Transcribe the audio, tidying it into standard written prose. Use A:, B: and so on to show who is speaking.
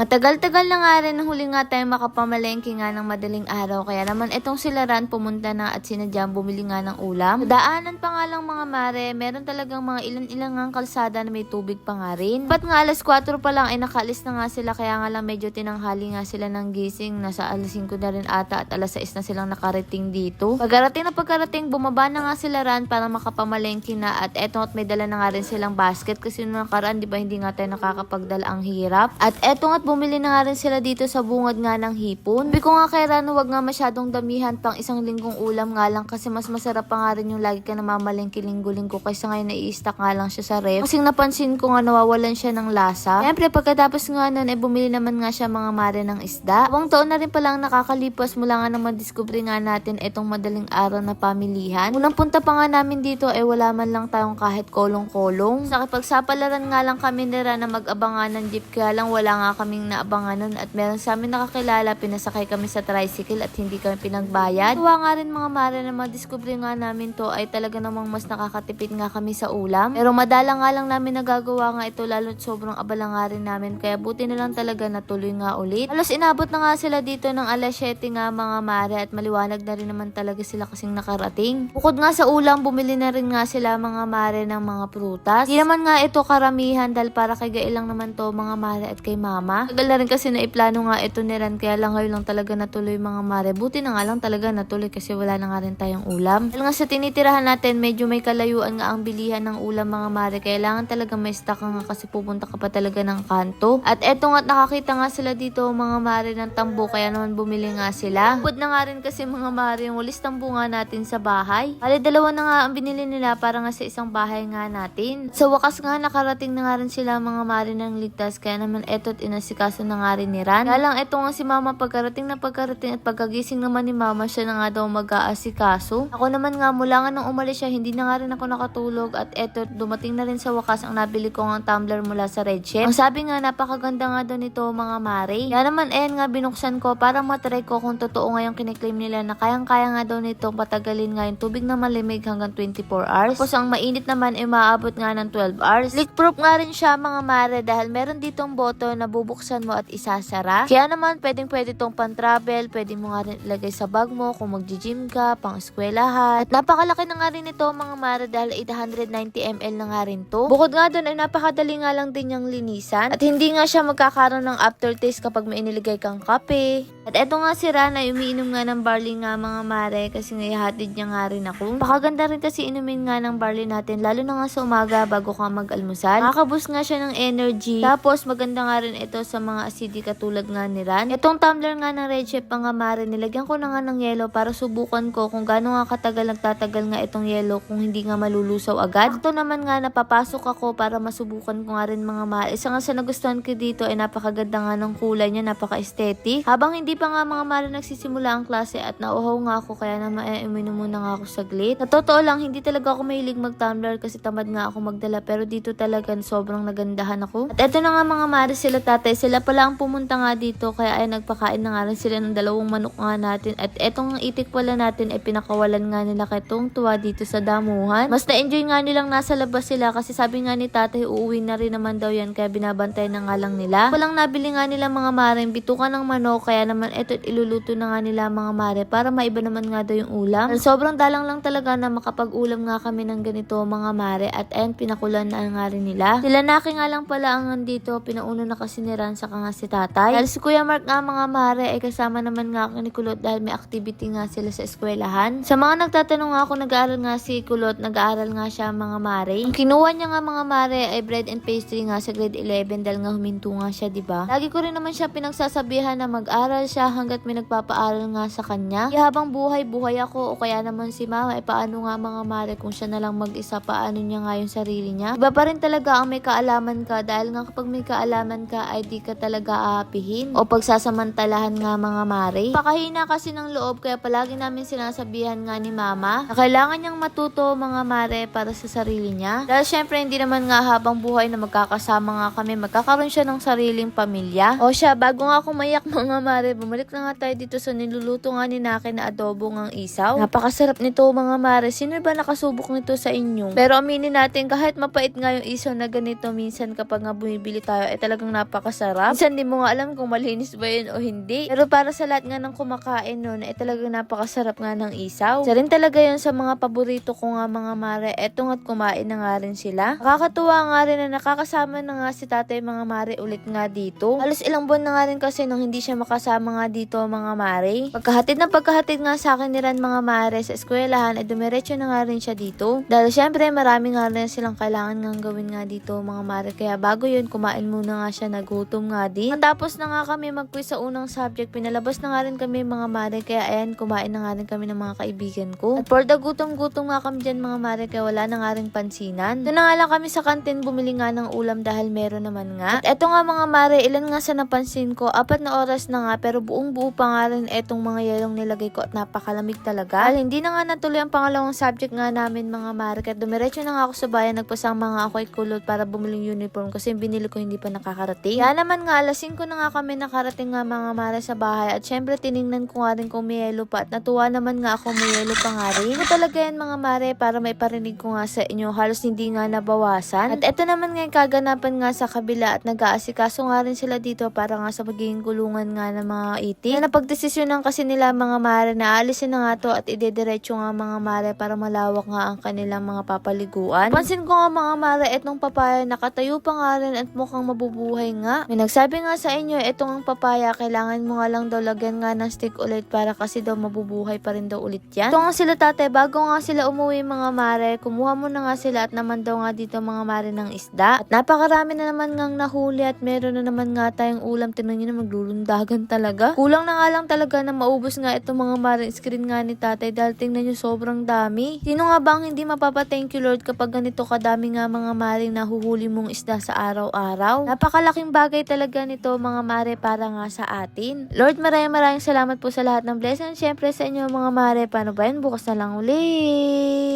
A: Matagal-tagal na nga rin huli nga tayo makapamalengke nga ng madaling araw. Kaya naman itong sila Ran pumunta na at sinadyang bumili nga ng ulam. Sa daanan pa nga lang mga mare, meron talagang mga ilan-ilang ang kalsada na may tubig pa nga rin. Pat nga alas 4 pa lang ay nakaalis na nga sila, kaya nga lang medyo tinanghali nga sila ng gising. Nasa alas 5 na rin ata at alas 6 na silang nakarating dito. Pagkarating, bumaba na nga sila Ran para makapamalengke na at eto at may dala na nga rin silang basket kasi nung nakaraan di ba hindi nga tayo nakakapagdala, ang hirap. At eto nga bumili na nga rin sila dito sa bungad nga ng hipon. Sabi ko nga kay Ran, wag nga masyadong damihan, pang isang linggong ulam nga lang kasi mas masarap pa nga rin yung lagi ka namamalengke linggo-linggo kaysa ngayon nai-stack nga lang siya sa ref. Kasi napansin ko nga nawawalan siya ng lasa. Siyempre pagkatapos nga nun ay bumili naman nga siya mga mare ng isda. Habang taon na rin palang nakakalipas mula nga na madiskubre nga natin itong madaling araw na pamilihan. Unang punta pa nga namin dito ay wala man lang tayong kahit kolong-kolong. Sa kipagsapalaran nga lang kami ni Ran na mag-abangan ng jeep, kaya lang wala nga kaming naabangan nun at meron sa amin nakakilala, pinasakay kami sa tricycle at hindi kami pinagbayad. Tuwa nga rin mga mare na madiskubre nga namin to ay talaga namang mas nakakatipid nga kami sa ulam. Pero madala nga lang namin nagagawa nga ito, lalo't sobrang abala nga rin namin, kaya buti na lang talaga natuloy nga ulit. Alas inabot na nga sila dito ng alas 7 nga mga mare at maliwanag na rin naman talaga sila kasing nakarating. Bukod nga sa ulam, bumili na rin nga sila mga mare ng mga prutas. Di naman nga ito karamihan dahil para kay Gael lang naman to mga mare at kay mama. Tagal na rin kasi naiplano nga ito ni Ran, kaya lang ngayon lang talaga natuloy mga mare. Buti na nga lang talaga natuloy kasi wala na nga rin tayong ulam. Dahil nga sa tinitirahan natin medyo may kalayuan nga ang bilihan ng ulam mga mare, kailangan talaga may stock ka nga kasi pupunta ka pa talaga ng kanto. At eto nga nakakita nga sila dito mga mare ng tambo, kaya naman bumili nga sila. Bukod na nga rin kasi mga mare yung walis tambo nga natin sa bahay. Bale dalawa na nga ang binili nila para nga sa isang bahay nga natin. Sa wakas nga nakarating na nga rin sila mga mare ng ligtas, kaya naman eto't inasikaso na nga rin ni Ran. Kaya lang eto nga si mama pagkarating at pagkagising naman ni mama, siya na nga daw mag-aasikaso. Ako naman nga mula nga nung umalis siya hindi na nga rin ako nakatulog at eto dumating na rin sa wakas ang nabili ko ng tumbler mula sa Red Chef. Ang sabi nga napakaganda nga daw nito mga mare. Kaya naman nga binuksan ko para matry ko kung totoo nga yung kiniklaim nila na kayang-kaya nga daw nito patagalin nga yung tubig na malimig hanggang 24 hours. Tapos ang mainit naman ay maabot nga ng 12 hours. Leak proof nga rin siya mga mare dahil meron ditong button na bubuksan mo at isasara. Kaya naman pwede tong pan-travel, pwede mo nga rin ilagay sa bag mo kung mag-gym ka, pang eskwelahan. At napakalaki na nga rin ito mga mare dahil 890 ml na nga rin to. Bukod nga doon ay napakadali nga lang din yung linisan at hindi nga siya magkakaroon ng aftertaste kapag may iniligay kang kape. At eto nga si Ran ay umiinom nga ng barley nga mga mare kasi ngayahatid niya nga rin ako. Pakaganda rin kasi inumin nga ng barley natin lalo na nga sa umaga bago ka mag-almusal. Nakakaboost nga siya ng energy. Tapos maganda nga rin ito sa mga acidic katulad nga ni Ran. Itong tumbler nga ng Red Chef mga mare, nilagyan ko na nga ng yelo para subukan ko kung gaano nga katagal nagtatagal nga itong yelo kung hindi nga malulusaw agad. Ito naman nga napapasok ako para masubukan ko nga rin mga mare. Isa nga sa nagustuhan ko dito ay napakaganda nga ng kulay niya, napaka-aesthetic. Habang hindi pa nga mga mare nagsisimula ang klase at nauhaw nga ako, kaya naman uminom muna nga ako saglit. Sa totoo lang hindi talaga ako mahilig mag-tumbler kasi tamad nga ako magdala, pero dito talaga sobrang nagandahan ako. At eto na nga mga mare sila tatay, sila pala ang pumunta nga dito kaya ay nagpakain na nga rin sila ng 2 manok nga natin. At etong itik pala natin ay pinakawalan nga nila kay tuwa dito sa damuhan. Mas na-enjoy nga nilang nasa labas sila kasi sabi nga ni tatay uuwi na rin naman daw yan kaya binabantay na nga lang nila. Walang nabili nga nila mga mare bitukan ng manok, kaya naman eto iluluto na nga nila mga mare para maiba naman nga daw yung ulam. At sobrang dalang lang talaga na makapag-ulam nga kami ng ganito mga mare at pinakulan na nga rin nila. Sila Naki nga lang pala ang nandito, pinauno na kasi ni Ran saka nga si tatay. Dahil si Kuya Mark nga mga mare ay kasama naman nga ako ni Kulot dahil may activity nga sila sa eskwelahan. Sa mga nagtatanong nga ako, nag-aaral nga si Kulot, nag-aaral nga siya mga mare. Ang kinuha niya nga mga mare ay bread and pastry nga sa grade 11 dahil nga huminto nga siya, diba? Lagi ko rin naman siya pinagsasabihan na mag-aral siya hanggat may nagpapaaral nga sa kanya. Kaya habang buhay ako o kaya naman si mama ay paano nga mga mare kung siya na lang mag-isa, paano niya nga yung sarili niya. Iba pa rin talaga ang may kaalaman ka dahil nga kapag may kaalaman ka ay di ka talaga aapihin o pagsasamantalahan nga mga mare. Pakahina kasi ng loob kaya palagi namin sinasabihan nga ni mama na kailangan niyang matuto mga mare para sa sarili niya. Dahil syempre hindi naman nga habang buhay na magkakasama nga kami, magkakaroon siya ng sariling pamilya. O siya, bago nga ako mayak mga mare, bumalik na nga tayo dito sa niluluto nga ni Naki na adobo ng isaw. Napakasarap nito mga mare. Sino ba nakasubok nito sa inyo? Pero aminin natin kahit mapait nga yung isaw na ganito minsan kapag nga bumibili tayo ay talagang napakasarap. masarap. Minsan di mo nga alam kung malinis ba yun o hindi. Pero para sa lahat nga ng kumakain nun, talagang napakasarap nga ng isaw. Isa rin talaga yun sa mga paborito ko nga mga mare. Eto nga't kumain na nga rin sila. Nakakatuwa nga rin na nakakasama na nga si tatay mga mare ulit nga dito. Halos ilang buwan na nga rin kasi nung hindi siya makasama nga dito mga mare. Pagkahatid nga sa akin ni Ran mga mare sa eskwelahan, dumiretso na nga rin siya dito. Dahil syempre marami nga rin silang kailangan nga gawin nga dito mga mare. Kaya bago yun, kumain muna nga siya, nagutom nga din. Matapos na nga kami mag-quiz sa unang subject, pinalabas na nga rin kami mga mare. Kaya ayan, kumain na nga rin kami ng mga kaibigan ko. At for the gutom-gutom nga kami dyan mga mare, kaya wala na nga rin pansinan. Doon na nga lang kami sa kantin bumili nga ng ulam dahil meron naman nga. At eto nga mga mare, ilan nga sa napansin ko, 4 na oras na nga pero buong-buo pa nga rin etong mga yelong nilagay ko at napakalamig talaga. Dahil hindi na nga natuloy ang pangalawang subject nga namin mga mare, at dumiretso na nga ako sa bayan, nagpasama nga ako ay kulot para bumiling uniform kasi yung binili ko hindi pa nakakarating. Kaya naman nga alas 5 na nga kami nakarating nga mga mare sa bahay, at syempre tiningnan ko nga rin kung may yelo pa, at natuwa naman nga ako may yelo pa nga rin. Ito talaga yan mga mare para may parinig ko nga sa inyo, halos hindi nga nabawasan. At eto naman nga yung kaganapan nga sa kabila, at nag-aasikaso nga rin sila dito para nga sa magiging kulungan nga ng mga itik. Na napagdesisyonan kasi nila mga mare na aalisin na nga to at idediretso nga mga mare para malawak nga ang kanilang mga papaliguan. Pansin ko nga mga mare, etong papaya nakatayo pa nga rin at mukhang mabubuhay nga. May nagsabi nga sa inyo, etong ang papaya kailangan mo nga lang daw lagyan nga ng stick ulit para kasi daw mabubuhay pa rin daw ulit yan. Ito nga sila tatay, bago nga sila umuwi mga mare, kumuha mo na nga sila at naman daw nga dito mga mare ng isda. At napakarami na naman ngang nahuli at meron na naman nga tayong ulam. Tingnan nyo na, maglulundagan talaga. Kulang na nga lang talaga na maubos nga itong mga mare screen nga ni tatay dahil tingnan nyo sobrang dami. Sino nga bang hindi mapapa-thank you Lord kapag ganito kadami nga mga mare nahuhuli mong isda sa araw-araw? Napakalaking bagay talaga nito mga mare para nga sa atin. Lord, maraming salamat po sa lahat ng blessing. Siyempre sa inyo mga mare, paano ba yan? Bukas na lang ulit.